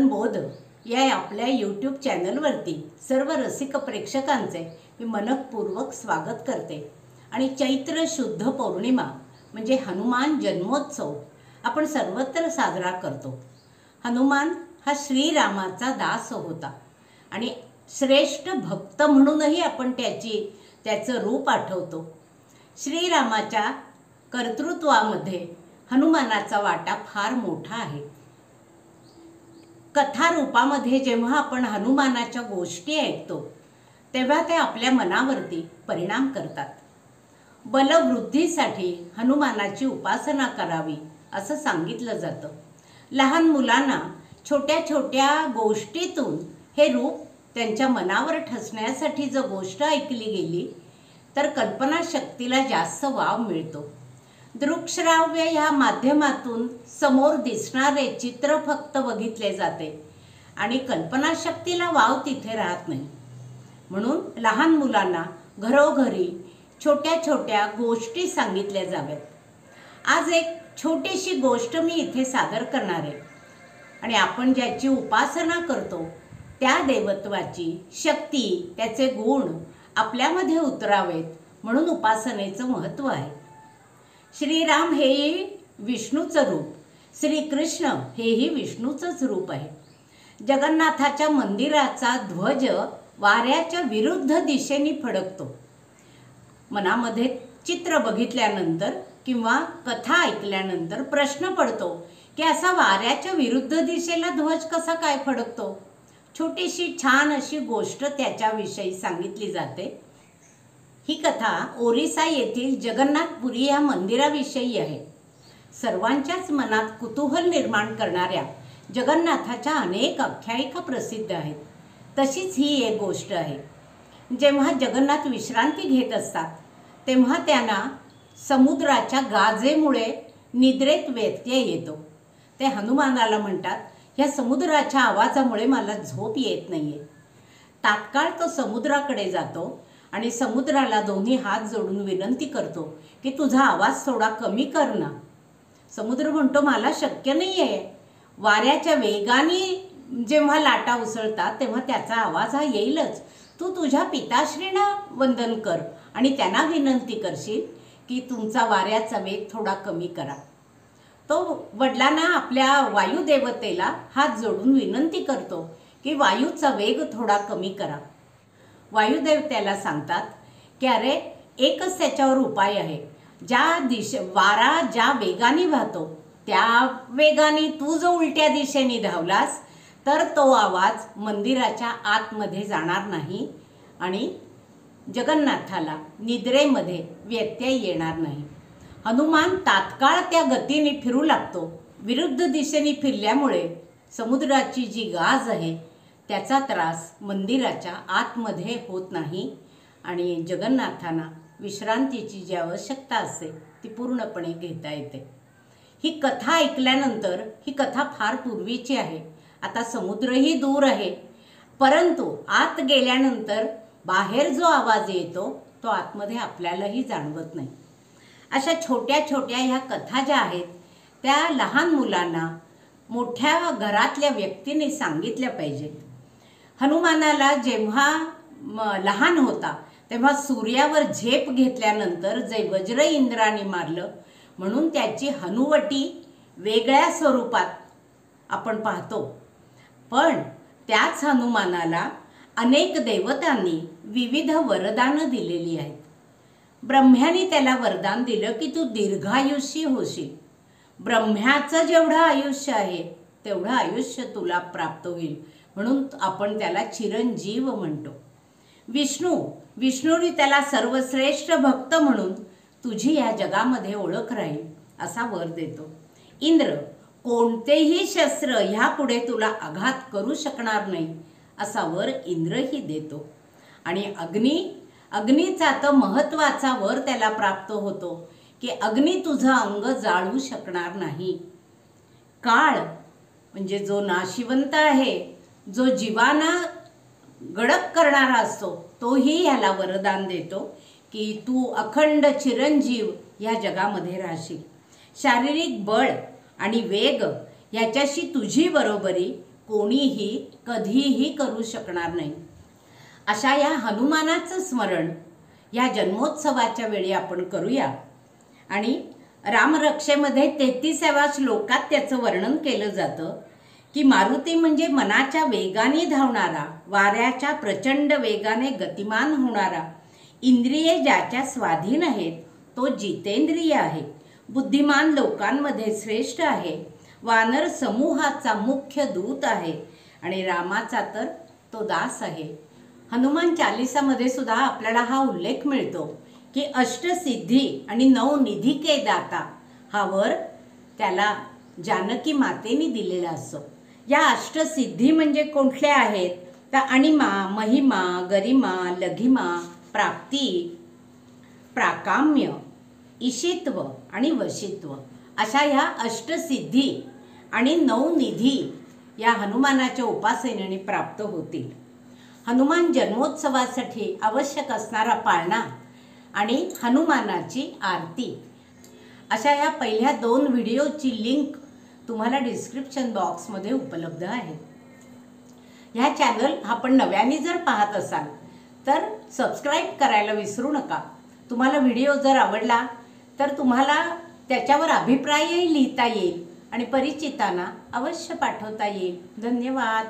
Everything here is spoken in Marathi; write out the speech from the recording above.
जीवनबोध या आपल्या यूट्यूब चॅनलवरती सर्व रसिक प्रेक्षकांचे मी मनपूर्वक स्वागत करते। आणि चैत्र शुद्ध पौर्णिमा म्हणजे हनुमान जन्मोत्सव आपण सर्वत्र साजरा करतो। हनुमान हा श्रीरामाचा दास होता आणि श्रेष्ठ भक्त म्हणूनही आपण त्याचं रूप आठवतो। श्रीरामाच्या कर्तृत्वामध्ये हनुमानाचा वाटा फार मोठा आहे। कथा रूपामध्ये जेव्हा आपण हनुमानाच्या गोष्टी ऐकतो तेव्हा ते आपल्या मनावरती परिणाम करतात। बलवृद्धीसाठी हनुमानाची उपासना करावी असं सांगितलं जातं। लहान मुलांना छोट्या छोट्या गोष्टीतून हे रूप त्यांच्या मनावर ठसण्यासाठी जर गोष्ट ऐकली गेली तर कल्पनाशक्तीला जास्त वाव मिळतो। दृकश्राव्य या माध्यमातून समोर दिसणारे चित्र फक्त बघितले जाते आणि कल्पनाशक्तीला वाव तिथे राहत नाही। म्हणून लहान मुलांना घरोघरी छोट्या छोट्या गोष्टी सांगितल्या जाव्यात। आज एक छोटीशी गोष्ट मी इथे सादर करणार आहे आणि आपण ज्याची उपासना करतो त्या देवत्वाची शक्ती त्याचे गुण आपल्यामध्ये उतरावेत म्हणून उपासनेचं महत्त्व आहे। श्रीराम हेही विष्णूचं रूप, श्रीकृष्ण हेही विष्णूचंच रूप आहे। जगन्नाथाच्या मंदिराचा ध्वज वाऱ्याच्या विरुद्ध दिशेने फडकतो। मनामध्ये चित्र बघितल्यानंतर किंवा कथा ऐकल्यानंतर प्रश्न पडतो की असा वाऱ्याच्या विरुद्ध दिशेला ध्वज कसा काय फडकतो। छोटीशी छान अशी गोष्ट त्याच्याविषयी सांगितली जाते। ही कथा ओरिसा येथील जगन्नाथपुरी या मंदिराविषयी आहे। सर्वांच्याच मनात कुतूहल निर्माण करणाऱ्या जगन्नाथाच्या अनेक आख्यायिका प्रसिद्ध आहेत। तशीच ही एक गोष्ट आहे। जेव्हा जगन्नाथ विश्रांती घेत असतात तेव्हा त्यांना समुद्राच्या गाजेमुळे निद्रेत व्यत्यय येतो। ते हनुमानाला म्हणतात, ह्या समुद्राच्या आवाजामुळे मला झोप येत नाहीये। तात्काळ तो समुद्राकडे जातो आणि समुद्राला दोन्ही हात जोडून विनंती करतो की तुझा आवाज थोडा कमी कर ना। समुद्र म्हणतो, मला शक्य नाही आहे। वाऱ्याच्या वेगाने जेव्हा लाटा उसळतात तेव्हा त्याचा आवाज हा येईलच। तू तुझ्या पिताश्रींना वंदन कर आणि त्यांना विनंती करशील की तुमचा वाऱ्याचा वेग थोडा कमी करा। तो वडिलांना आपल्या वायुदेवतेला हात जोडून विनंती करतो की वायूचा वेग थोडा कमी करा। वायुदेव त्याला सांगतात की अरे एकच त्याच्यावर उपाय आहे। वारा ज्या वेगाने वाहतो त्या वेगाने तू जो उलट्या दिशेने धावलास तर तो आवाज मंदिराच्या आतमध्ये जाणार नाही आणि जगन्नाथाला निद्रेमध्ये व्यत्यय येणार नाही। हनुमान तात्काळ त्या गतीने फिरू लागतो। विरुद्ध दिशेने फिरल्यामुळे समुद्राची जी गाज आहे त्याचा त्रास मंदिराच्या आतमध्ये होत नाही आणि जगन्नाथांना विश्रांतीची जी आवश्यकता असते ती पूर्णपणे घेता येते। ही कथा ऐकल्यानंतर, ही कथा फार पूर्वीची आहे, आता समुद्रही दूर आहे, परंतु आत गेल्यानंतर बाहेर जो आवाज येतो तो आतमध्ये आपल्यालाही जाणवत नाही। अशा छोट्या छोट्या ह्या कथा ज्या आहेत त्या लहान मुलांना मोठ्या घरातल्या व्यक्तीने सांगितल्या पाहिजेत। हनुमानाला जेव्हा लहान होता तेव्हा सूर्यावर झेप घेतल्यानंतर जे वज्र इंद्राने मारलं म्हणून त्याची हनुवटी वेगळ्या स्वरूपात आपण पाहतो। पण त्याच हनुमानाला अनेक देवतांनी विविध वरदानं दिलेली आहेत। ब्रह्म्याने त्याला वरदान दिलं की तू दीर्घायुषी होशील। ब्रह्म्याचं जेवढं आयुष्य आहे तेवढं आयुष्य तुला प्राप्त होईल म्हणून आपण त्याला चिरंजीव म्हणतो। विष्णूने त्याला सर्वश्रेष्ठ भक्त म्हणून तुझी या जगामध्ये ओळख राहील असा वर देतो। इंद्र, कोणतेही शस्त्र ह्यापुढे तुला आघात करू शकणार नाही असा वर इंद्रही देतो। आणि अग्नीचा तर महत्त्वाचा वर त्याला प्राप्त होतो की अग्नी तुझं अंग जाळू शकणार नाही। काळ म्हणजे जो नाशिवंत आहे, जो जीवाना गडप करणारा असतो, तोही ह्याला वरदान देतो की तू अखंड चिरंजीव या जगामध्ये राहशील। शारीरिक बळ आणि वेग याच्याशी तुझी बरोबरी कोणीही कधीही करू शकणार नाही. अशा या हनुमानाचं स्मरण या जन्मोत्सवाच्या वेळी आपण करूया. आणि रामरक्षेमध्ये 33व्या श्लोकात त्याचं वर्णन केलं जातं की मारुती म्हणजे मनाच्या वेगाने धावणारा, वाऱ्याच्या प्रचंड वेगाने गतिमान होणारा, इंद्रिये ज्याच्या स्वाधीन आहेत तो जितेंद्रिय आहे, बुद्धिमान लोकांमध्ये श्रेष्ठ आहे, वानर समूहाचा मुख्य दूत आहे आणि रामाचा तर तो दास आहे. हनुमान चालिसामध्ये सुद्धा आपल्याला हा उल्लेख मिळतो की अष्टसिद्धी आणि नवनिधी के दाता हा वर त्याला जानकी मातेने दिलेला असतो. या अष्टसिद्धी म्हणजे कोणत्या आहेत तर अणिमा, महिमा, गरिमा, लघिमा, प्राप्ती, प्राकाम्य, ईशित्व आणि वशित्व अशा ह्या अष्टसिद्धी आणि नवनिधी या हनुमानाच्या उपासनेने प्राप्त होतील. हनुमान जन्मोत्सवासाठी आवश्यक असणारा पाळणा आणि हनुमानाची आरती अशा या पहिल्या 2 व्हिडिओची लिंक तुम्हाला डिस्क्रिप्शन बॉक्समध्ये उपलब्ध आहे. ह्या चॅनल आपण नव्याने जर पाहत असाल तर सबस्क्राईब करायला विसरू नका. तुम्हाला व्हिडिओ जर आवडला तर तुम्हाला त्याच्यावर अभिप्रायही लिहिता येईल आणि परिचितांना अवश्य पाठवता येईल. धन्यवाद.